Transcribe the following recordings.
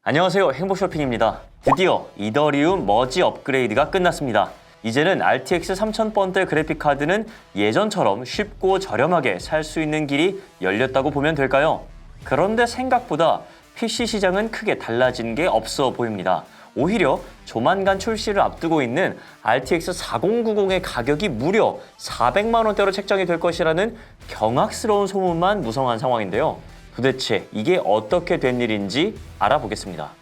안녕하세요. 행복쇼핑입니다. 드디어 이더리움 머지 업그레이드가 끝났습니다. 이제는 RTX 3000번대 그래픽카드는 예전처럼 쉽고 저렴하게 살 수 있는 길이 열렸다고 보면 될까요? 그런데 생각보다 PC 시장은 크게 달라진 게 없어 보입니다. 오히려 조만간 출시를 앞두고 있는 RTX 4090의 가격이 무려 400만 원대로 책정이 될 것이라는 경악스러운 소문만 무성한 상황인데요. 도대체 이게 어떻게 된 일인지 알아보겠습니다.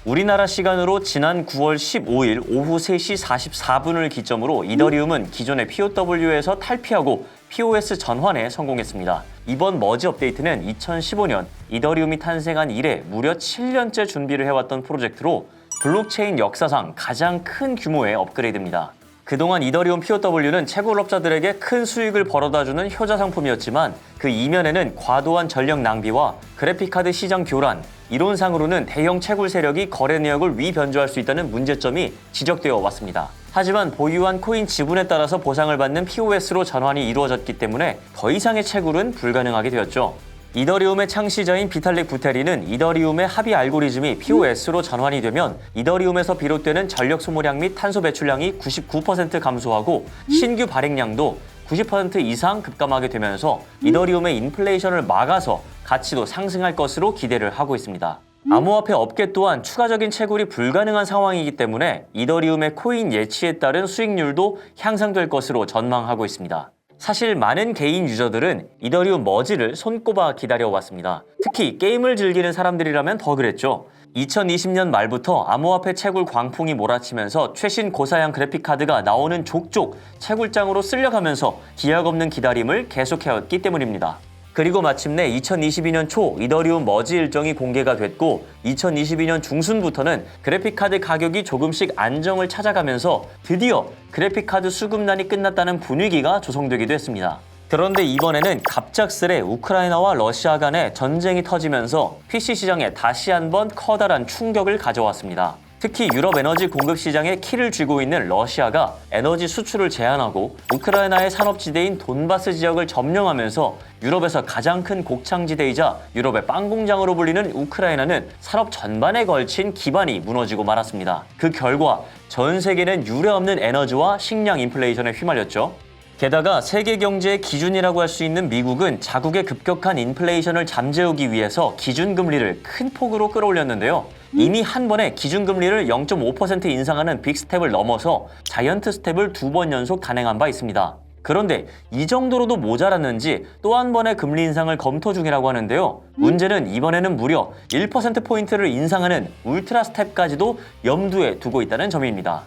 우리나라 시간으로 지난 9월 15일 오후 3시 44분을 기점으로 이더리움은 기존의 POW에서 탈피하고 POS 전환에 성공했습니다. 이번 머지 업데이트는 2015년 이더리움이 탄생한 이래 무려 7년째 준비를 해왔던 프로젝트로 블록체인 역사상 가장 큰 규모의 업그레이드입니다. 그동안 이더리움 POW는 채굴업자들에게 큰 수익을 벌어다주는 효자 상품이었지만 그 이면에는 과도한 전력 낭비와 그래픽카드 시장 교란, 이론상으로는 대형 채굴 세력이 거래 내역을 위변조할 수 있다는 문제점이 지적되어 왔습니다. 하지만 보유한 코인 지분에 따라서 보상을 받는 POS로 전환이 이루어졌기 때문에 더 이상의 채굴은 불가능하게 되었죠. 이더리움의 창시자인 비탈릭 부테린은 이더리움의 합의 알고리즘이 POS로 전환이 되면 이더리움에서 비롯되는 전력 소모량 및 탄소 배출량이 99% 감소하고 신규 발행량도 90% 이상 급감하게 되면서 이더리움의 인플레이션을 막아서 가치도 상승할 것으로 기대를 하고 있습니다. 암호화폐 업계 또한 추가적인 채굴이 불가능한 상황이기 때문에 이더리움의 코인 예치에 따른 수익률도 향상될 것으로 전망하고 있습니다. 사실 많은 개인 유저들은 이더리움 머지를 손꼽아 기다려왔습니다. 특히 게임을 즐기는 사람들이라면 더 그랬죠. 2020년 말부터 암호화폐 채굴 광풍이 몰아치면서 최신 고사양 그래픽카드가 나오는 족족 채굴장으로 쓸려가면서 기약 없는 기다림을 계속해왔기 때문입니다. 그리고 마침내 2022년 초 이더리움 머지 일정이 공개가 됐고 2022년 중순부터는 그래픽카드 가격이 조금씩 안정을 찾아가면서 드디어 그래픽카드 수급난이 끝났다는 분위기가 조성되기도 했습니다. 그런데 이번에는 갑작스레 우크라이나와 러시아 간의 전쟁이 터지면서 PC 시장에 다시 한번 커다란 충격을 가져왔습니다. 특히 유럽 에너지 공급 시장에 키를 쥐고 있는 러시아가 에너지 수출을 제한하고 우크라이나의 산업지대인 돈바스 지역을 점령하면서 유럽에서 가장 큰 곡창지대이자 유럽의 빵 공장으로 불리는 우크라이나는 산업 전반에 걸친 기반이 무너지고 말았습니다. 그 결과 전 세계는 유례없는 에너지와 식량 인플레이션에 휘말렸죠. 게다가 세계 경제의 기준이라고 할 수 있는 미국은 자국의 급격한 인플레이션을 잠재우기 위해서 기준금리를 큰 폭으로 끌어올렸는데요. 이미 한 번에 기준금리를 0.5% 인상하는 빅스텝을 넘어서 자이언트 스텝을 2번 연속 단행한 바 있습니다. 그런데 이 정도로도 모자랐는지 또 한 번의 금리 인상을 검토 중이라고 하는데요. 문제는 이번에는 무려 1%포인트를 인상하는 울트라 스텝까지도 염두에 두고 있다는 점입니다.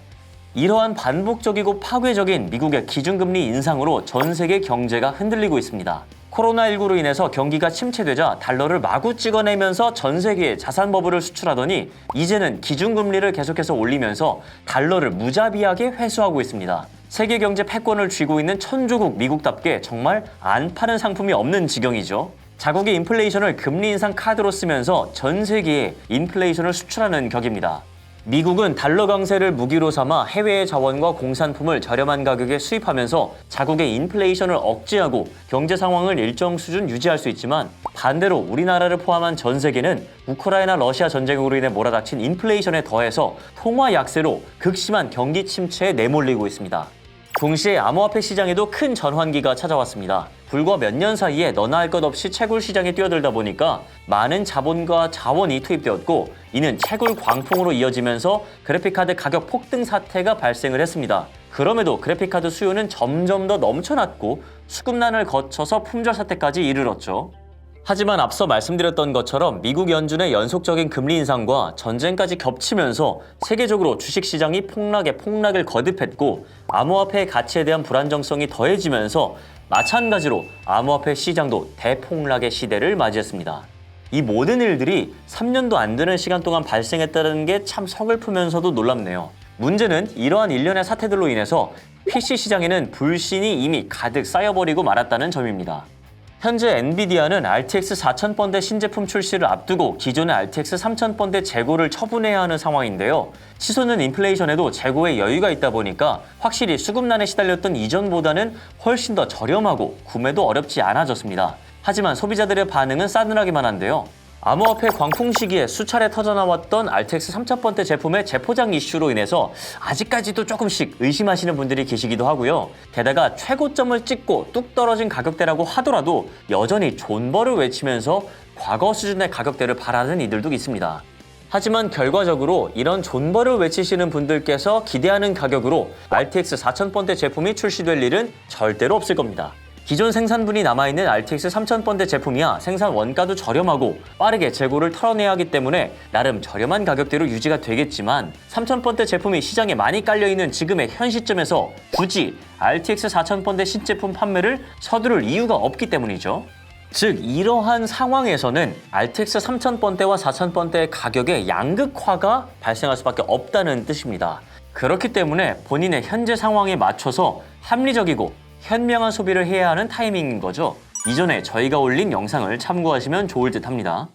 이러한 반복적이고 파괴적인 미국의 기준금리 인상으로 전 세계 경제가 흔들리고 있습니다. 코로나19로 인해서 경기가 침체되자 달러를 마구 찍어내면서 전 세계에 자산 버블을 수출하더니 이제는 기준금리를 계속해서 올리면서 달러를 무자비하게 회수하고 있습니다. 세계 경제 패권을 쥐고 있는 천조국 미국답게 정말 안 파는 상품이 없는 지경이죠. 자국의 인플레이션을 금리 인상 카드로 쓰면서 전 세계에 인플레이션을 수출하는 격입니다. 미국은 달러 강세를 무기로 삼아 해외의 자원과 공산품을 저렴한 가격에 수입하면서 자국의 인플레이션을 억제하고 경제 상황을 일정 수준 유지할 수 있지만 반대로 우리나라를 포함한 전 세계는 우크라이나 러시아 전쟁으로 인해 몰아닥친 인플레이션에 더해서 통화 약세로 극심한 경기 침체에 내몰리고 있습니다. 동시에 암호화폐 시장에도 큰 전환기가 찾아왔습니다. 불과 몇 년 사이에 너나 할 것 없이 채굴 시장에 뛰어들다 보니까 많은 자본과 자원이 투입되었고 이는 채굴 광풍으로 이어지면서 그래픽카드 가격 폭등 사태가 발생을 했습니다. 그럼에도 그래픽카드 수요는 점점 더 넘쳐났고 수급난을 거쳐서 품절 사태까지 이르렀죠. 하지만 앞서 말씀드렸던 것처럼 미국 연준의 연속적인 금리 인상과 전쟁까지 겹치면서 세계적으로 주식시장이 폭락을 거듭했고 암호화폐의 가치에 대한 불안정성이 더해지면서 마찬가지로 암호화폐 시장도 대폭락의 시대를 맞이했습니다. 이 모든 일들이 3년도 안 되는 시간 동안 발생했다는 게 참 서글프면서도 놀랍네요. 문제는 이러한 일련의 사태들로 인해서 PC 시장에는 불신이 이미 가득 쌓여버리고 말았다는 점입니다. 현재 엔비디아는 RTX 4000번대 신제품 출시를 앞두고 기존의 RTX 3000번대 재고를 처분해야 하는 상황인데요. 치솟는 인플레이션에도 재고에 여유가 있다 보니까 확실히 수급난에 시달렸던 이전보다는 훨씬 더 저렴하고 구매도 어렵지 않아졌습니다. 하지만 소비자들의 반응은 싸늘하기만 한데요. 암호화폐 광풍 시기에 수차례 터져나왔던 RTX 3000번대 제품의 재포장 이슈로 인해서 아직까지도 조금씩 의심하시는 분들이 계시기도 하고요. 게다가 최고점을 찍고 뚝 떨어진 가격대라고 하더라도 여전히 존버를 외치면서 과거 수준의 가격대를 바라는 이들도 있습니다. 하지만 결과적으로 이런 존버를 외치시는 분들께서 기대하는 가격으로 RTX 4000번대 제품이 출시될 일은 절대로 없을 겁니다. 기존 생산분이 남아있는 RTX 3000번대 제품이야 생산 원가도 저렴하고 빠르게 재고를 털어내야 하기 때문에 나름 저렴한 가격대로 유지가 되겠지만 3000번대 제품이 시장에 많이 깔려있는 지금의 현 시점에서 굳이 RTX 4000번대 신제품 판매를 서두를 이유가 없기 때문이죠. 즉 이러한 상황에서는 RTX 3000번대와 4000번대의 가격의 양극화가 발생할 수밖에 없다는 뜻입니다. 그렇기 때문에 본인의 현재 상황에 맞춰서 합리적이고 현명한 소비를 해야 하는 타이밍인 거죠. 이전에 저희가 올린 영상을 참고하시면 좋을 듯 합니다.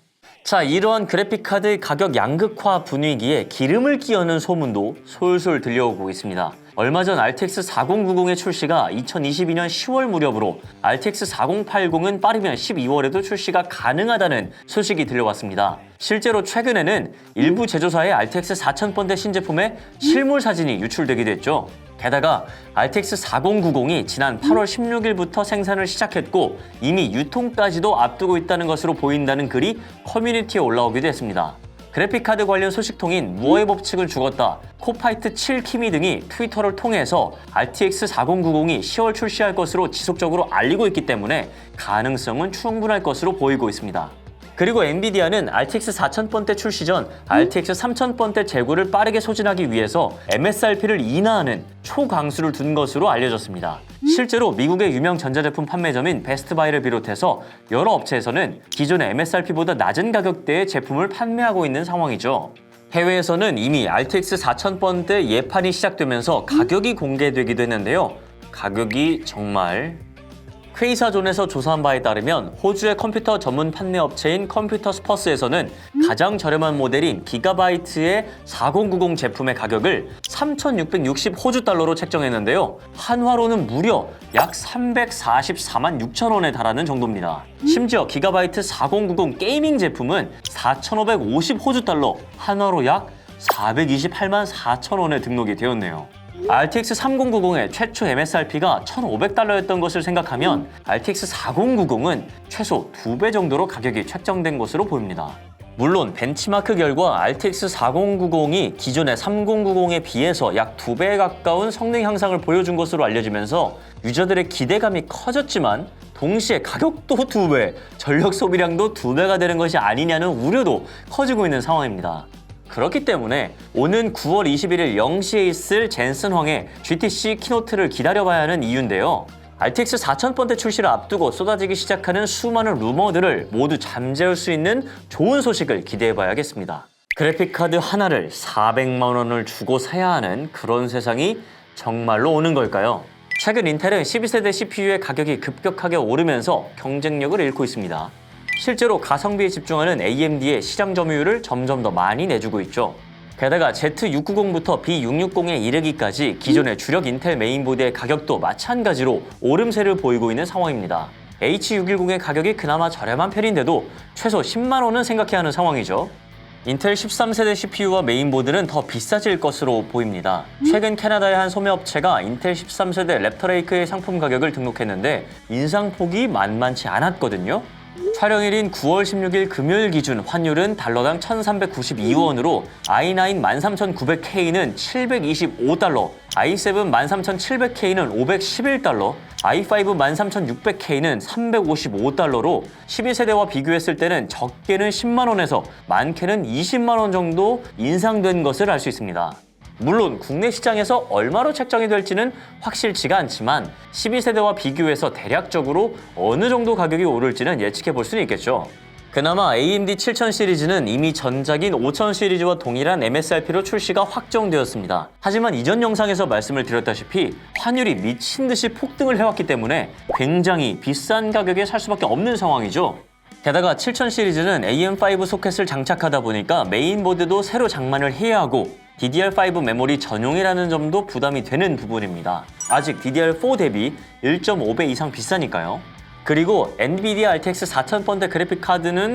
자, 이러한 그래픽카드 가격 양극화 분위기에 기름을 끼얹는 소문도 솔솔 들려오고 있습니다. 얼마 전 RTX 4090의 출시가 2022년 10월 무렵으로 RTX 4080은 빠르면 12월에도 출시가 가능하다는 소식이 들려왔습니다. 실제로 최근에는 일부 제조사의 RTX 4000번대 신제품의 실물 사진이 유출되기도 했죠. 게다가 RTX 4090이 지난 8월 16일부터 생산을 시작했고 이미 유통까지도 앞두고 있다는 것으로 보인다는 글이 커뮤니티에 올라오기도 했습니다. 그래픽카드 관련 소식통인 무어의 법칙은 죽었다, 코파이트 7 키미 등이 트위터를 통해서 RTX 4090이 10월 출시할 것으로 지속적으로 알리고 있기 때문에 가능성은 충분할 것으로 보이고 있습니다. 그리고 엔비디아는 RTX 4000번대 출시 전 RTX 3000번대 재고를 빠르게 소진하기 위해서 MSRP를 인하하는 초강수를 둔 것으로 알려졌습니다. 실제로 미국의 유명 전자제품 판매점인 베스트바이를 비롯해서 여러 업체에서는 기존의 MSRP보다 낮은 가격대의 제품을 판매하고 있는 상황이죠. 해외에서는 이미 RTX 4000번대 예판이 시작되면서 가격이 공개되기도 했는데요. 가격이 정말... 퀘이사존에서 조사한 바에 따르면 호주의 컴퓨터 전문 판매 업체인 컴퓨터 스퍼스에서는 가장 저렴한 모델인 기가바이트의 4090 제품의 가격을 3,660 호주 달러로 책정했는데요. 한화로는 무려 약 344만 6천 원에 달하는 정도입니다. 심지어 기가바이트 4090 게이밍 제품은 4,550 호주 달러, 한화로 약 428만 4천 원에 등록이 되었네요. RTX 3090의 최초 MSRP가 1,500달러였던 것을 생각하면 RTX 4090은 최소 2배 정도로 가격이 책정된 것으로 보입니다. 물론 벤치마크 결과 RTX 4090이 기존의 3090에 비해서 약 2배에 가까운 성능 향상을 보여준 것으로 알려지면서 유저들의 기대감이 커졌지만 동시에 가격도 2배, 전력 소비량도 2배가 되는 것이 아니냐는 우려도 커지고 있는 상황입니다. 그렇기 때문에 오는 9월 21일 0시에 있을 젠슨 황의 GTC 키노트를 기다려봐야 하는 이유인데요. RTX 4000번대 출시를 앞두고 쏟아지기 시작하는 수많은 루머들을 모두 잠재울 수 있는 좋은 소식을 기대해봐야겠습니다. 그래픽카드 하나를 400만 원을 주고 사야 하는 그런 세상이 정말로 오는 걸까요? 최근 인텔은 12세대 CPU의 가격이 급격하게 오르면서 경쟁력을 잃고 있습니다. 실제로 가성비에 집중하는 AMD의 시장 점유율을 점점 더 많이 내주고 있죠. 게다가 Z690부터 B660에 이르기까지 기존의 주력 인텔 메인보드의 가격도 마찬가지로 오름세를 보이고 있는 상황입니다. H610의 가격이 그나마 저렴한 편인데도 최소 10만 원은 생각해야 하는 상황이죠. 인텔 13세대 CPU와 메인보드는 더 비싸질 것으로 보입니다. 최근 캐나다의 한 소매업체가 인텔 13세대 랩터레이크의 상품 가격을 등록했는데 인상폭이 만만치 않았거든요. 촬영일인 9월 16일 금요일 기준 환율은 달러당 1,392원으로 i9 13900K는 725달러, i7 13700K는 511달러, i5 13600K는 355달러로 12세대와 비교했을 때는 적게는 10만원에서 많게는 20만원 정도 인상된 것을 알 수 있습니다. 물론 국내 시장에서 얼마로 책정이 될지는 확실치가 않지만 12세대와 비교해서 대략적으로 어느 정도 가격이 오를지는 예측해 볼 수는 있겠죠. 그나마 AMD 7000 시리즈는 이미 전작인 5000 시리즈와 동일한 MSRP로 출시가 확정되었습니다. 하지만 이전 영상에서 말씀을 드렸다시피 환율이 미친 듯이 폭등을 해왔기 때문에 굉장히 비싼 가격에 살 수밖에 없는 상황이죠. 게다가 7000 시리즈는 AM5 소켓을 장착하다 보니까 메인보드도 새로 장만을 해야 하고 DDR5 메모리 전용이라는 점도 부담이 되는 부분입니다. 아직 DDR4 대비 1.5배 이상 비싸니까요. 그리고 엔비디아 RTX 4000번대 그래픽 카드는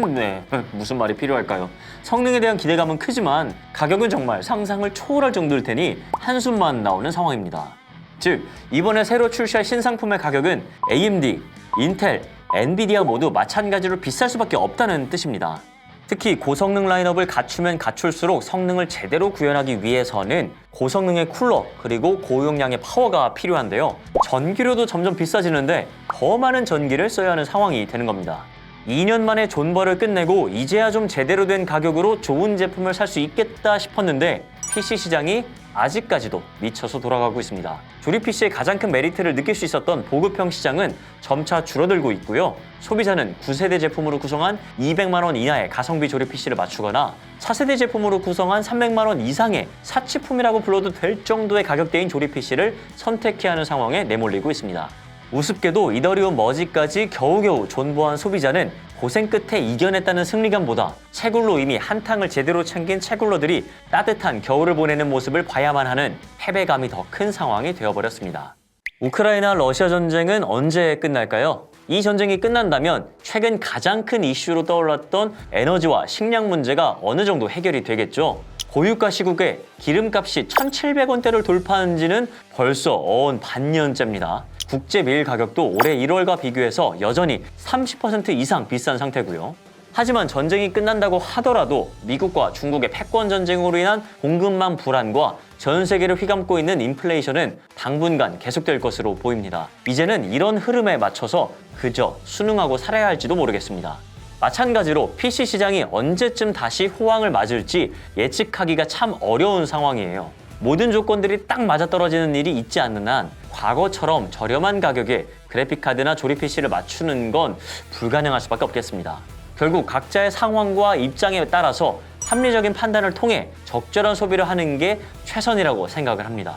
무슨 말이 필요할까요? 성능에 대한 기대감은 크지만 가격은 정말 상상을 초월할 정도일 테니 한숨만 나오는 상황입니다. 즉, 이번에 새로 출시할 신상품의 가격은 AMD, 인텔, 엔비디아 모두 마찬가지로 비쌀 수밖에 없다는 뜻입니다. 특히 고성능 라인업을 갖추면 갖출수록 성능을 제대로 구현하기 위해서는 고성능의 쿨러 그리고 고용량의 파워가 필요한데요. 전기료도 점점 비싸지는데 더 많은 전기를 써야 하는 상황이 되는 겁니다. 2년 만에 존버를 끝내고 이제야 좀 제대로 된 가격으로 좋은 제품을 살 수 있겠다 싶었는데 PC 시장이 아직까지도 미쳐서 돌아가고 있습니다. 조립 PC의 가장 큰 메리트를 느낄 수 있었던 보급형 시장은 점차 줄어들고 있고요. 소비자는 9세대 제품으로 구성한 200만 원 이하의 가성비 조립 PC를 맞추거나 4세대 제품으로 구성한 300만 원 이상의 사치품이라고 불러도 될 정도의 가격대인 조립 PC를 선택해야 하는 상황에 내몰리고 있습니다. 우습게도 이더리움 머지까지 겨우겨우 존버한 소비자는 고생 끝에 이겨냈다는 승리감보다 채굴로 이미 한탕을 제대로 챙긴 채굴러들이 따뜻한 겨울을 보내는 모습을 봐야만 하는 패배감이 더 큰 상황이 되어버렸습니다. 우크라이나 러시아 전쟁은 언제 끝날까요? 이 전쟁이 끝난다면 최근 가장 큰 이슈로 떠올랐던 에너지와 식량 문제가 어느 정도 해결이 되겠죠. 고유가 시국에 기름값이 1,700원대를 돌파한 지는 벌써 어언 반년째입니다. 국제 밀 가격도 올해 1월과 비교해서 여전히 30% 이상 비싼 상태고요. 하지만 전쟁이 끝난다고 하더라도 미국과 중국의 패권 전쟁으로 인한 공급망 불안과 전 세계를 휘감고 있는 인플레이션은 당분간 계속될 것으로 보입니다. 이제는 이런 흐름에 맞춰서 그저 순응하고 살아야 할지도 모르겠습니다. 마찬가지로 PC 시장이 언제쯤 다시 호황을 맞을지 예측하기가 참 어려운 상황이에요. 모든 조건들이 딱 맞아떨어지는 일이 있지 않는 한 과거처럼 저렴한 가격에 그래픽카드나 조립 PC를 맞추는 건 불가능할 수밖에 없겠습니다. 결국 각자의 상황과 입장에 따라서 합리적인 판단을 통해 적절한 소비를 하는 게 최선이라고 생각을 합니다.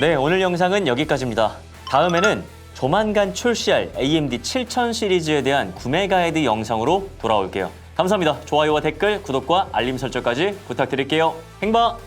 네, 오늘 영상은 여기까지입니다. 다음에는 조만간 출시할 AMD 7000 시리즈에 대한 구매 가이드 영상으로 돌아올게요. 감사합니다. 좋아요와 댓글, 구독과 알림 설정까지 부탁드릴게요. 행바!